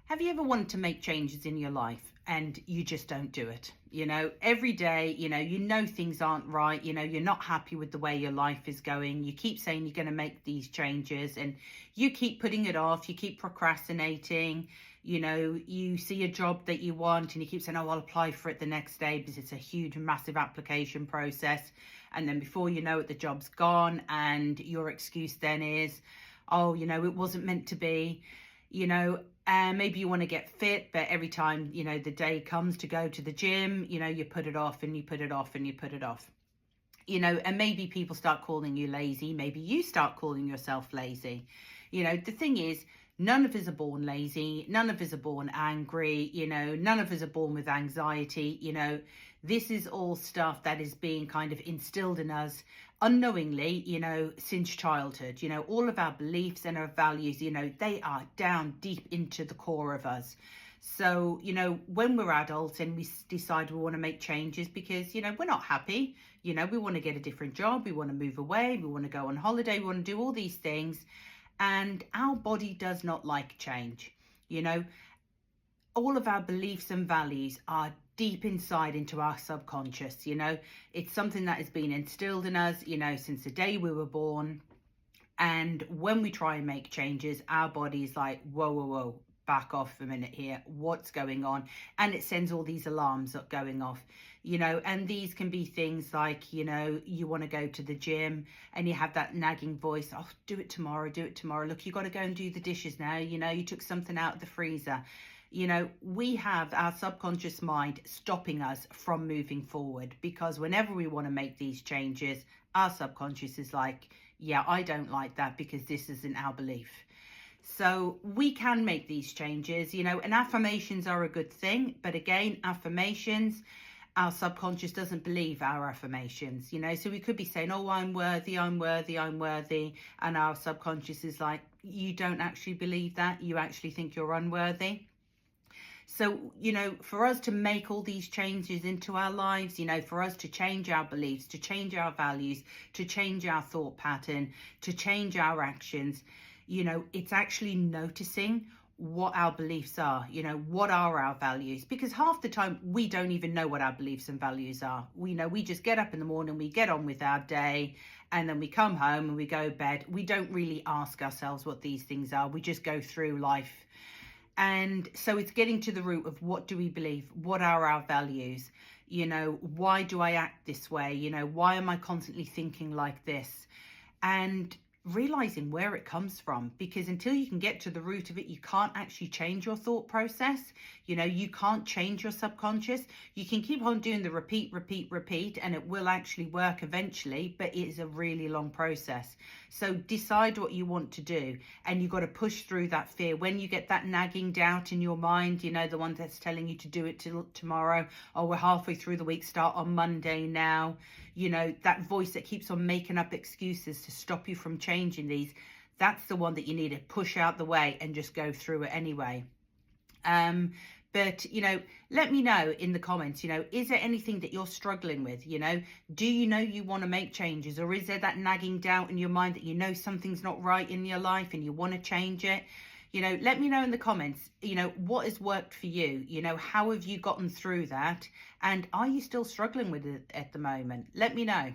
Have you ever wanted to make changes in your life and you just don't do it? Every day, you know things aren't right, you're not happy with the way your life is going. You keep saying you're going to make these changes and you keep putting it off, you keep procrastinating. You see a job that you want and you keep saying, oh, I'll apply for it the next day because it's a huge, massive application process. And then before you know it, the job's gone, and your excuse then is, oh, it wasn't meant to be. And maybe you want to get fit, but every time, the day comes to go to the gym, you put it off and you put it off and you put it off. And maybe people start calling you lazy. Maybe you start calling yourself lazy. The thing is, none of us are born lazy. None of us are born angry. None of us are born with anxiety. This is all stuff that is being kind of instilled in us unknowingly, since childhood. All of our beliefs and our values, they are down deep into the core of us. So, when we're adults and we decide we want to make changes because, we're not happy, we want to get a different job, we want to move away, we want to go on holiday, we want to do all these things. And our body does not like change. All of our beliefs and values are deep inside into our subconscious. It's something that has been instilled in us, since the day we were born. And when we try and make changes, our body is like, whoa, whoa, whoa, back off a minute here. What's going on? And it sends all these alarms going off, and these can be things like, you want to go to the gym and you have that nagging voice. Oh, do it tomorrow. Look, you got to go and do the dishes now. You took something out of the freezer. We have our subconscious mind stopping us from moving forward, because whenever we want to make these changes, our subconscious is like, yeah, I don't like that because this isn't our belief. So we can make these changes, and affirmations are a good thing. But again, affirmations, our subconscious doesn't believe our affirmations, so we could be saying, oh, I'm worthy. And our subconscious is like, you don't actually believe that. You actually think you're unworthy. So, for us to make all these changes into our lives, for us to change our beliefs, to change our values, to change our thought pattern, to change our actions, it's actually noticing what our beliefs are, what are our values, because half the time we don't even know what our beliefs and values are. We just get up in the morning, we get on with our day, and then we come home and we go to bed. We don't really ask ourselves what these things are. We just go through life. And so it's getting to the root of, what do we believe? What are our values? Why do I act this way? Why am I constantly thinking like this? And realizing where it comes from, because until you can get to the root of it, you can't actually change your thought process. You can't change your subconscious. You can keep on doing the repeat, and it will actually work eventually, but it is a really long process. So decide what you want to do, and you've got to push through that fear. When you get that nagging doubt in your mind, the one that's telling you to do it till tomorrow, or we're halfway through the week, start on Monday now, that voice that keeps on making up excuses to stop you from changing these, that's the one that you need to push out the way and just go through it anyway. But, let me know in the comments, is there anything that you're struggling with? Do you want to make changes, or is there that nagging doubt in your mind that something's not right in your life and you want to change it? Let me know in the comments, what has worked for you? How have you gotten through that? And are you still struggling with it at the moment? Let me know.